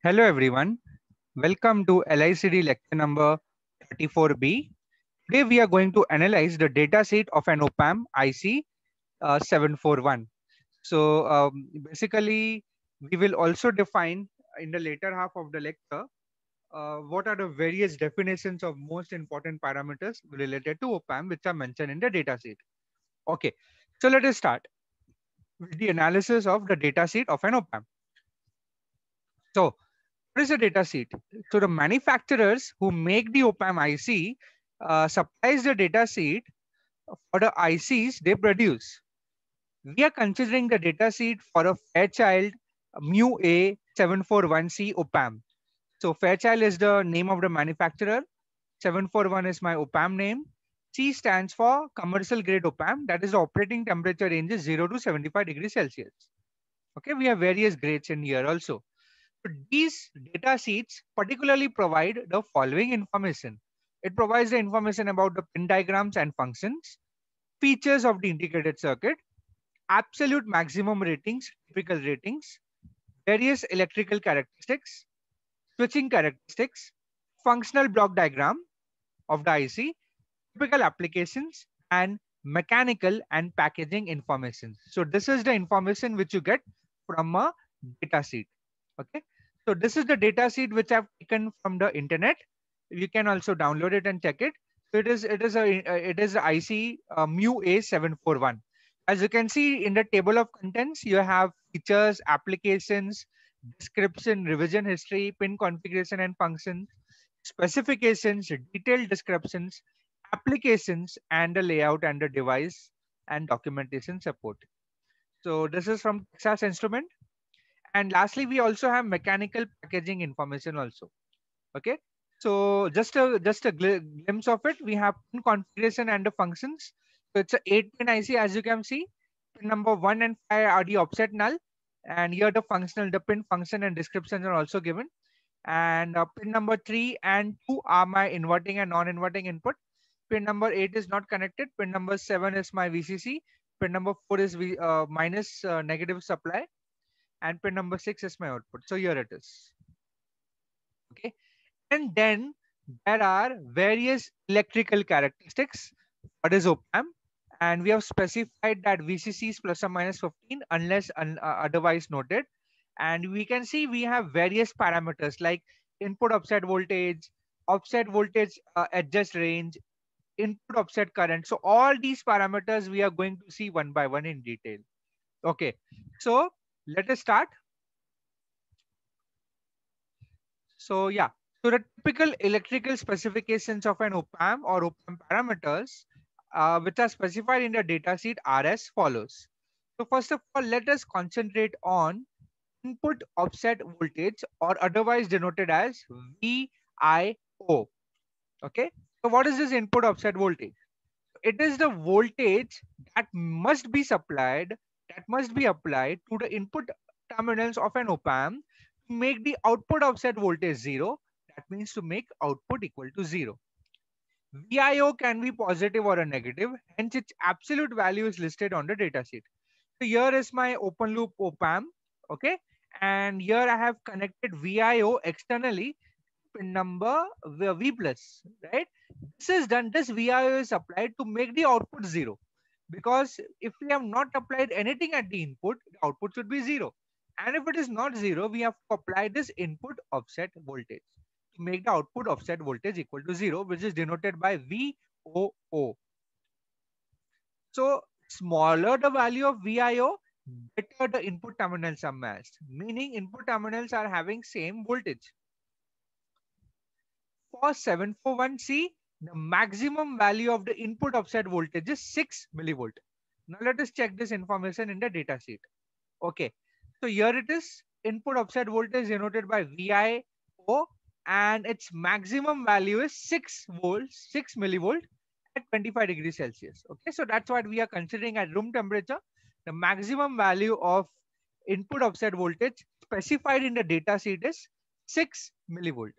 Hello everyone, welcome to LICD lecture number 34B. Today we are going to analyze the datasheet of an Opamp IC 741. So basically we will also define in the later half of the lecture what are the various definitions of most important parameters related to Opamp which are mentioned in the datasheet. Okay, so let us start with the analysis of the datasheet of an Opamp. So what is a data sheet? So the manufacturers who make the Opamp IC supplies the data sheet for the ICs they produce. We are considering the data sheet for a Fairchild Mu A 741C Opamp. So Fairchild is the name of the manufacturer. 741 is my Opamp name. C stands for commercial grade Opamp. That is the operating temperature range is 0 to 75 degrees Celsius. Okay, we have various grades in here also. So these data sheets particularly provide the following information. It provides the information about the pin diagrams and functions, features of the integrated circuit, absolute maximum ratings, typical ratings, various electrical characteristics, switching characteristics, functional block diagram of the IC, typical applications, and mechanical and packaging information. So this is the information which you get from a data sheet. Okay. So this is the data sheet which I've taken from the internet. You can also download it and check it. So it is a IC Mu A741. As you can see in the table of contents, you have features, applications, description, revision history, pin configuration and functions, specifications, detailed descriptions, applications, and the layout and the device and documentation support. So this is from Texas Instrument. And lastly, we also have mechanical packaging information also. Okay. So just a glimpse of it. We have pin configuration and the functions. So it's a 8-pin IC, as you can see. Pin number 1 and 5 are the offset null. And here the pin function and descriptions are also given. And pin number 3 and 2 are my inverting and non-inverting input. Pin number 8 is not connected. Pin number 7 is my VCC. Pin number 4 is minus negative supply. And pin number 6 is my output. So here it is. Okay. And then there are various electrical characteristics. What is Opamp? And we have specified that VCC is plus or minus 15 unless otherwise noted. And we can see we have various parameters like input offset voltage adjust range, input offset current. So all these parameters we are going to see one by one in detail. Okay. So let us start. So yeah, so the typical electrical specifications of an Opamp or Opamp parameters, which are specified in the datasheet, are as follows. So first of all, let us concentrate on input offset voltage, or otherwise denoted as VIO. Okay. So what is this input offset voltage? It is the voltage that must be supplied, that must be applied to the input terminals of an Opamp to make the output offset voltage 0. That means to make output equal to 0. VIO can be positive or a negative, hence its absolute value is listed on the datasheet. So here is my open loop Opamp, okay, and here I have connected VIO externally, pin number V plus, right? This is done, this VIO is applied to make the output 0. Because if we have not applied anything at the input, the output should be 0. And if it is not 0, we have to apply this input offset voltage to make the output offset voltage equal to 0, which is denoted by VOO. So smaller the value of VIO, better the input terminals are matched, meaning input terminals are having same voltage. For 741C, the maximum value of the input offset voltage is 6 millivolt. Now let us check this information in the data sheet. Okay, so here it is. Input offset voltage denoted by VIO, and its maximum value is 6 millivolt at 25 degrees Celsius. Okay, so that's what we are considering at room temperature. The maximum value of input offset voltage specified in the data sheet is 6 millivolt.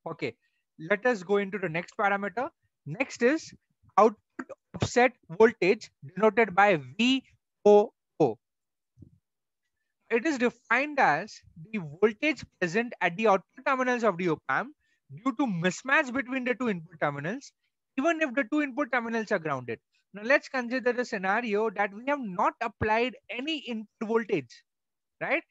Okay, let us go into the next parameter. Next is output offset voltage denoted by VOO. It is defined as the voltage present at the output terminals of the op-amp due to mismatch between the two input terminals, even if the two input terminals are grounded. Now let's consider the scenario that we have not applied any input voltage, right?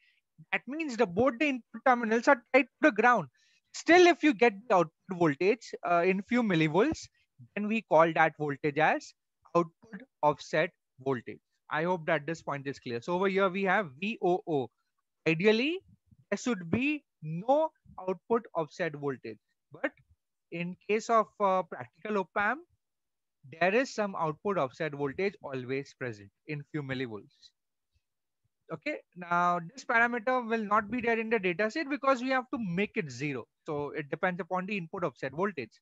That means both the input terminals are tied to the ground. Still, if you get the output voltage in few millivolts, then we call that voltage as output offset voltage. I hope that this point is clear. So over here we have VOO. Ideally, there should be no output offset voltage. But in case of practical op-amp, there is some output offset voltage always present in few millivolts. Okay, now this parameter will not be there in the data set because we have to make it 0. So it depends upon the input offset voltage.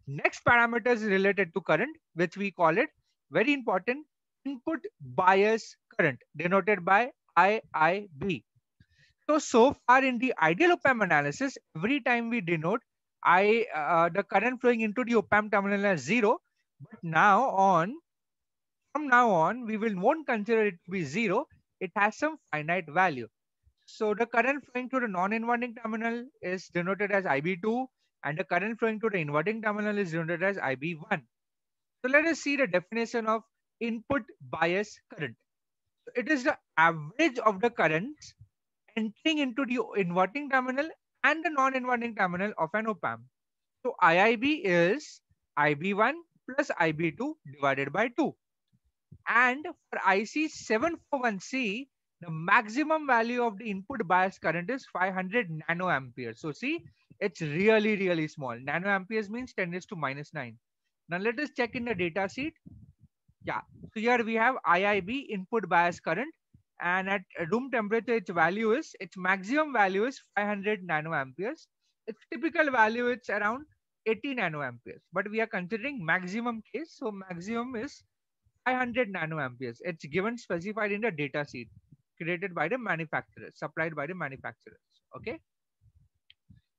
Next parameter is related to current, which we call it, very important, input bias current, denoted by IIB. So far in the ideal op-amp analysis, every time we denote the current flowing into the op-amp terminal as 0, but from now on, we won't consider it to be 0. It has some finite value. So the current flowing to the non-inverting terminal is denoted as IB2, and the current flowing to the inverting terminal is denoted as IB1. So let us see the definition of input bias current. It is the average of the currents entering into the inverting terminal and the non-inverting terminal of an op-amp. So IIB is IB1 plus IB2 divided by 2. And for IC741C, the maximum value of the input bias current is 500 nanoamperes. So see, it's really, really small. Nanoamperes means 10 raised to minus 9. Now let us check in the data sheet. Yeah, so here we have IIB input bias current, and at room temperature, its maximum value is 500 nanoamperes. Its typical value is around 80 nanoamperes, but we are considering maximum case, so maximum is 500 nanoamperes. It's given specified in the data sheet created by the manufacturers, supplied by the manufacturers. Okay.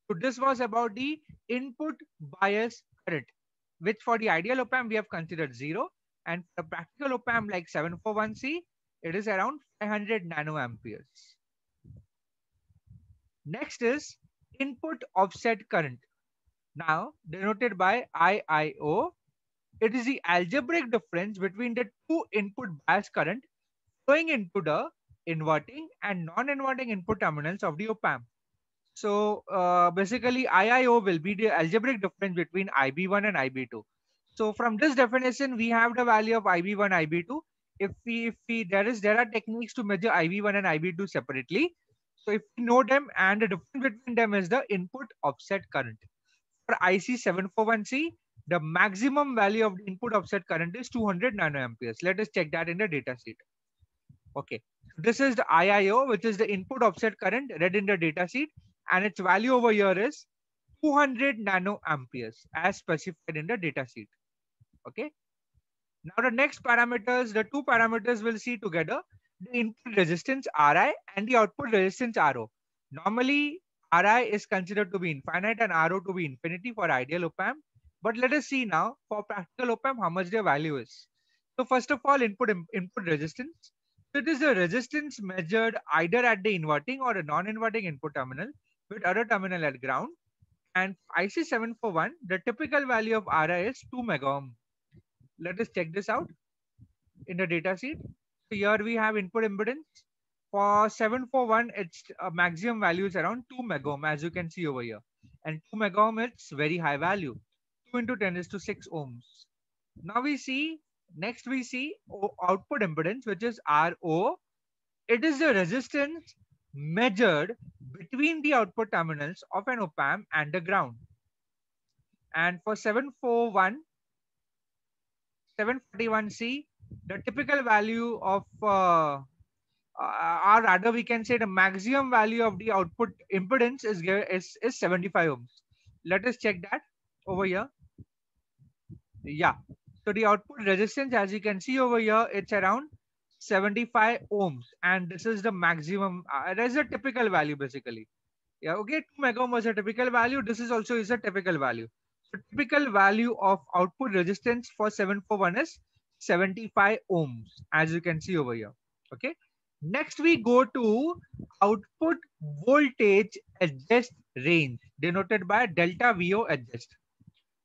So this was about the input bias current, which for the ideal op-amp we have considered 0, and for the practical op-amp like 741C, it is around 500 nanoamperes. Next is input offset current. Now denoted by IIO, it is the algebraic difference between the two input bias current flowing into the inverting and non-inverting input terminals of the op-amp. So basically IIO will be the algebraic difference between IB1 and IB2. So from this definition, we have the value of IB1, IB2. There are techniques to measure IB1 and IB2 separately. So if we know them, and the difference between them is the input offset current. For IC741C, the maximum value of the input offset current is 200 nanoamperes. Let us check that in the data sheet. Okay, this is the IIO, which is the input offset current read in the data sheet, and its value over here is 200 nanoamperes as specified in the data sheet. Okay. Now the next parameters, the two parameters we'll see together, the input resistance Ri and the output resistance Ro. Normally, Ri is considered to be infinite and Ro to be infinity for ideal op-amp. But let us see now for practical op-amp how much their value is. So first of all, input resistance. So it is the resistance measured either at the inverting or a non-inverting input terminal with other terminal at ground. And IC741, the typical value of Ri is 2 mega ohm. Let us check this out in the data sheet. So here we have input impedance. For 741, its maximum value is around 2 mega ohm, as you can see over here. And 2 mega ohm, it's very high value. 2 into 10 is to 6 ohms. Now we see, next we see output impedance, which is RO. It is the resistance measured between the output terminals of an op-amp and the ground. And for 741C, the typical value of, or rather we can say the maximum value of the output impedance is 75 ohms. Let us check that over here. Yeah. So the output resistance, as you can see over here, it's around 75 ohms. And this is the maximum. That's a typical value basically. Yeah, okay, 2 mega ohm was a typical value. This is also is a typical value. So typical value of output resistance for 741 is 75 ohms, as you can see over here. Okay. Next we go to output voltage adjust range denoted by delta VO adjust.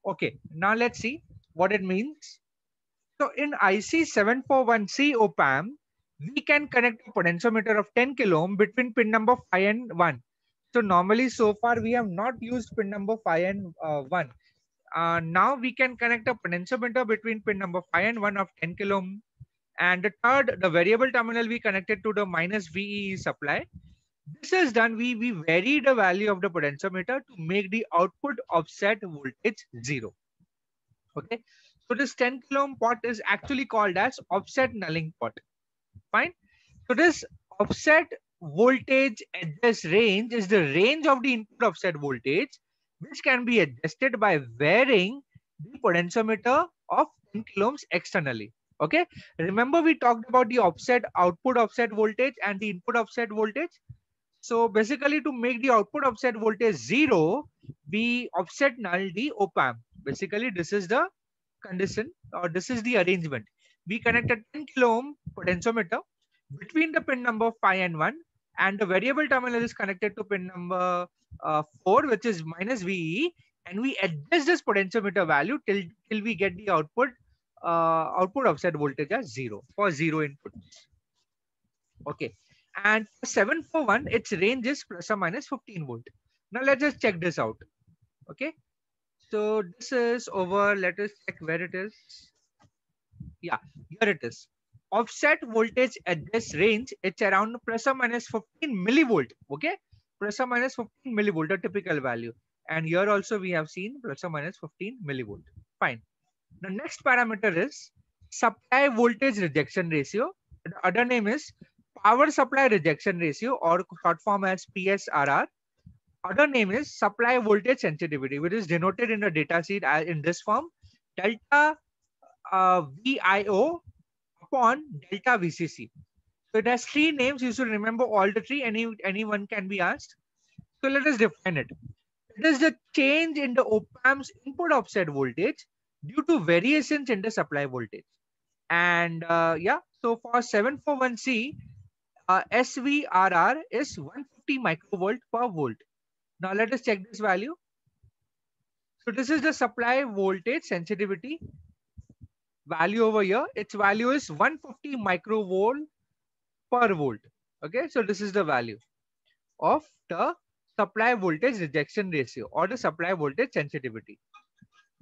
Okay, now let's see what it means. So in IC741C Opamp, we can connect a potentiometer of 10 kilo ohm between pin number 5 and 1. So normally so far we have not used pin number 5 and 1. Now we can connect a potentiometer between pin number 5 and 1 of 10 kilo ohm. And the third, the variable terminal we connected to the minus VEE supply. This is done, we vary the value of the potentiometer to make the output offset voltage 0. Okay, so this 10 kilo ohm pot is actually called as offset nulling pot. Fine. So this offset voltage adjust range is the range of the input offset voltage, which can be adjusted by varying the potentiometer of 10 kilo ohms externally. Okay. Remember we talked about the offset output offset voltage and the input offset voltage. So basically to make the output offset voltage 0, we offset null the op-amp. Basically this is the condition or this is the arrangement. We connect a 10 kilo ohm potentiometer between the pin number 5 and 1, and the variable terminal is connected to pin number 4, which is minus VE, and we adjust this potentiometer value till we get the output offset voltage as 0 for 0 input. Okay, and for 741 its range is plus or minus 15 volt. Now let's just check this out. Okay, so this is over. Let us check where it is. Yeah, here it is. Offset voltage at this range, it's around plus or minus 15 millivolt. Okay, plus or minus 15 millivolt, a typical value. And here also we have seen plus or minus 15 millivolt. Fine. The next parameter is supply voltage rejection ratio. The other name is power supply rejection ratio, or short form as PSRR. Other name is supply voltage sensitivity, which is denoted in the data sheet in this form: delta VIO upon delta VCC. So it has three names. You should remember all the three. Anyone can be asked. So let us define it. It is the change in the op-amp's input offset voltage due to variations in the supply voltage. And yeah, so for 741C, SVRR is 150 microvolt per volt. Now let us check this value. So this is the supply voltage sensitivity value over here. Its value is 150 microvolt per volt. Okay, so this is the value of the supply voltage rejection ratio or the supply voltage sensitivity.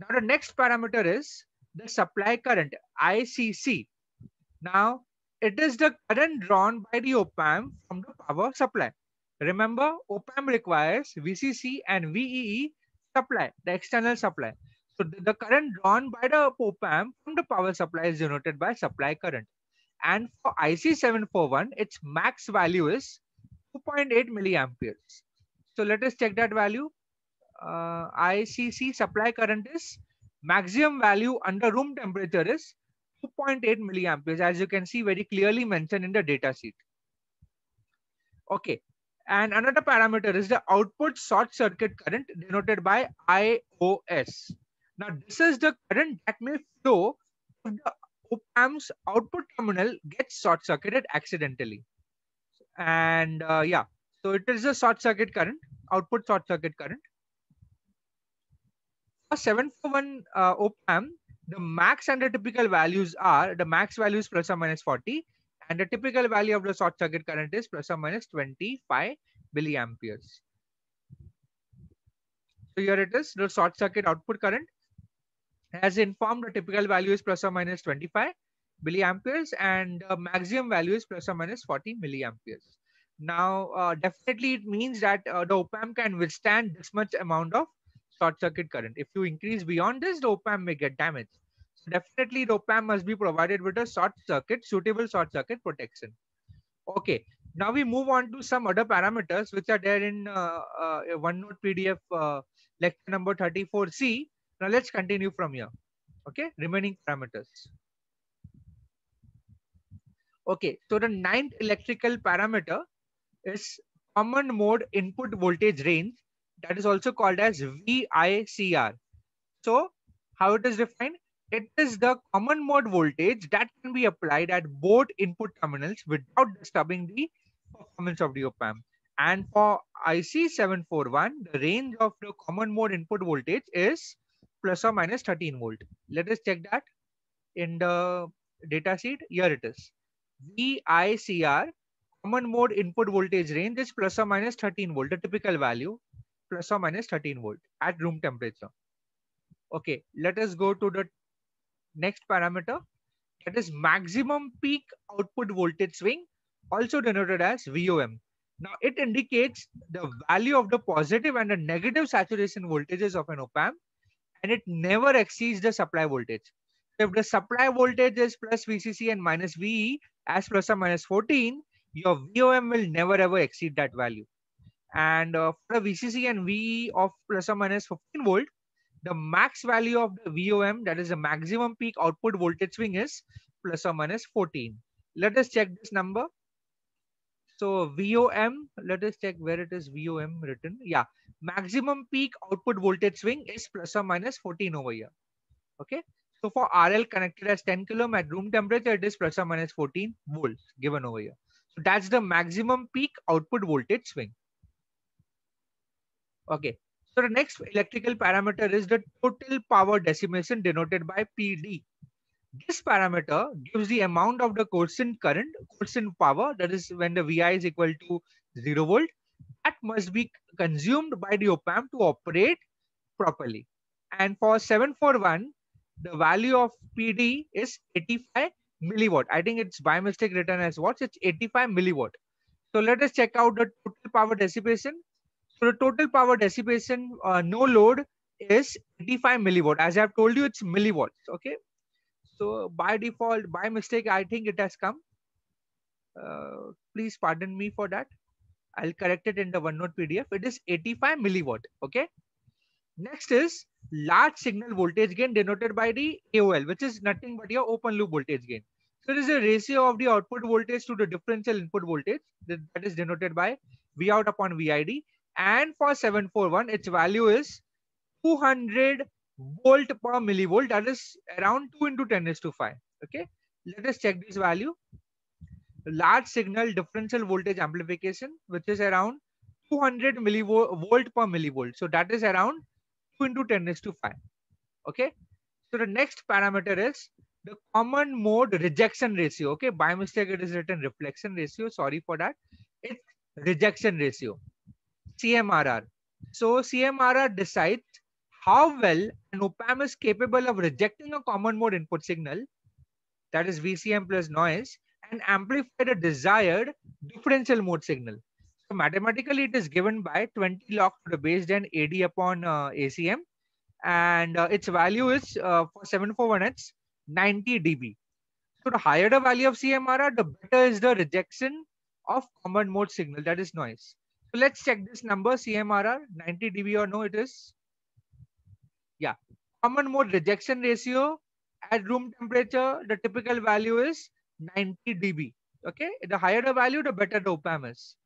Now the next parameter is the supply current, ICC. Now it is the current drawn by the op-amp from the power supply. Remember, op-amp requires VCC and VEE supply, the external supply. So the current drawn by the op-amp from the power supply is denoted by supply current. And for IC741, its max value is 2.8 milliamperes. So let us check that value. ICC supply current is maximum value under room temperature is 2.8 milliamperes, as you can see very clearly mentioned in the data sheet. Okay, and another parameter is the output short circuit current denoted by IOS. Now this is the current that may flow if the op-amp's output terminal gets short circuited accidentally. And yeah, so it is a short circuit current, output short circuit current. For 741 op-amp, the max and the typical values are, the max value is plus or minus 40, and the typical value of the short circuit current is plus or minus 25 milliamperes. So here it is, the short circuit output current. As informed, the typical value is plus or minus 25 milliamperes, and the maximum value is plus or minus 40 milliamperes. Now, definitely it means that the op-amp can withstand this much amount of short circuit current. If you increase beyond this, the op-amp may get damaged. So definitely the op-amp must be provided with a suitable short circuit protection. Okay, now we move on to some other parameters which are there in OneNote PDF lecture number 34C. Now let's continue from here. Okay, remaining parameters. Okay, so the ninth electrical parameter is common mode input voltage range, that is also called as VICR. So how it is defined? It is the common mode voltage that can be applied at both input terminals without disturbing the performance of the op-amp. And for IC741, the range of the common mode input voltage is plus or minus 13 volt. Let us check that in the data sheet. Here it is. VICR common mode input voltage range is plus or minus 13 volt, the typical value, plus or minus 13 volt at room temperature. Okay, let us go to the next parameter, that is maximum peak output voltage swing, also denoted as VOM. Now it indicates the value of the positive and the negative saturation voltages of an op-amp, and it never exceeds the supply voltage. If the supply voltage is plus VCC and minus VE as plus or minus 14, your VOM will never ever exceed that value. And for a VCC and VE of plus or minus 15 volt, the max value of the VOM, that is the maximum peak output voltage swing, is plus or minus 14. Let us check this number. So VOM, let us check where it is VOM written. Yeah, maximum peak output voltage swing is plus or minus 14 over here. Okay. So for RL connected as 10 kilo ohm at room temperature, it is plus or minus 14 volts given over here. So that's the maximum peak output voltage swing. Okay. So the next electrical parameter is the total power decimation, denoted by PD. This parameter gives the amount of the quiescent current, quiescent power, that is when the VI is equal to 0 volt, that must be consumed by the op-amp to operate properly. And for 741, the value of PD is 85 milliwatt. I think it's by mistake written as what? It's 85 milliwatt. So let us check out the total power dissipation. So the total power dissipation, no load, is 85 milliwatt. As I have told you, it's milliwatts. Okay. So by default, by mistake, I think it has come. Please pardon me for that. I'll correct it in the OneNote PDF. It is 85 milliwatt. Okay. Next is large signal voltage gain, denoted by the AOL, which is nothing but your open loop voltage gain. So it is a ratio of the output voltage to the differential input voltage, that is denoted by V out upon VID. And for 741, its value is 200 volt per millivolt, that is around 2 into 10 is to 5. Okay, let us check this value. Large signal differential voltage amplification, which is around 200 millivolt per millivolt, so that is around 2 into 10 is to 5. Okay, so the next parameter is the common mode rejection ratio. Okay, by mistake it is written reflection ratio, sorry for that. It's rejection ratio, CMRR. So CMRR decides how well an op-amp is capable of rejecting a common mode input signal, that is VCM plus noise, and amplify the desired differential mode signal. So mathematically, it is given by 20 log to the base 10 AD upon ACM, and its value is for 741, it's 90 dB. So the higher the value of CMRR, the better is the rejection of common mode signal, that is noise. So let's check this number, CMRR, 90 dB or no, it is. Yeah, common mode rejection ratio at room temperature, the typical value is 90 dB. Okay, the higher the value, the better the op-amp is.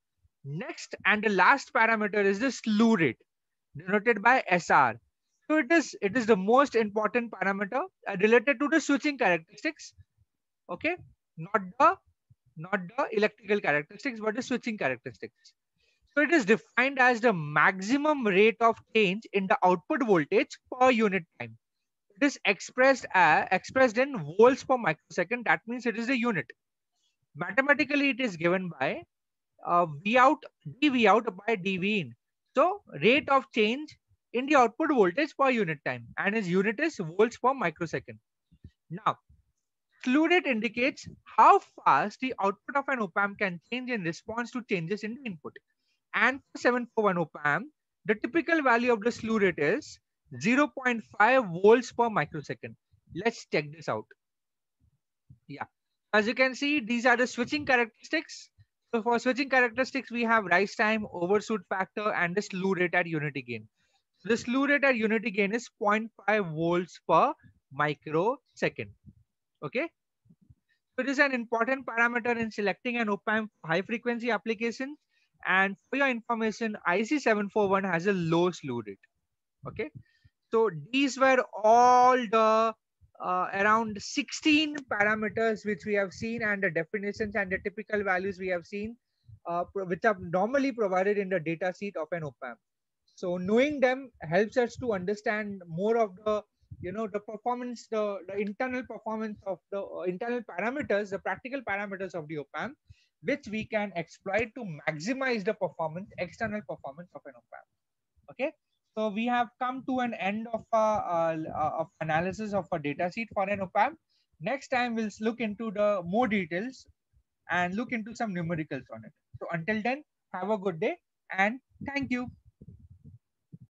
Next and the last parameter is the slew rate, denoted by SR. So it is the most important parameter related to the switching characteristics. Okay, not the electrical characteristics, but the switching characteristics. So it is defined as the maximum rate of change in the output voltage per unit time. It is expressed in volts per microsecond. That means it is a unit. Mathematically, it is given by V out dV out by dV in. So rate of change in the output voltage per unit time, and its unit is volts per microsecond. Now, slew rate indicates how fast the output of an op-amp can change in response to changes in the input. And for 741 op-amp, the typical value of the slew rate is 0.5 volts per microsecond. Let's check this out. Yeah, as you can see, these are the switching characteristics. So for switching characteristics, we have rise time, overshoot factor, and the slew rate at unity gain. So the slew rate at unity gain is 0.5 volts per microsecond. Okay. So it is an important parameter in selecting an op-amp for high frequency applications. And for your information, IC741 has a low slew rate. Okay. So these were all the around 16 parameters which we have seen, and the definitions and the typical values we have seen which are normally provided in the data sheet of an op-amp. So knowing them helps us to understand more of the the performance, the internal performance of the internal parameters, the practical parameters of the op-amp, which we can exploit to maximize the performance, external performance of an op-amp. Okay, so we have come to an end of analysis of a data sheet for an op-amp. Next time we'll look into the more details and look into some numericals on it. So until then, have a good day and thank you.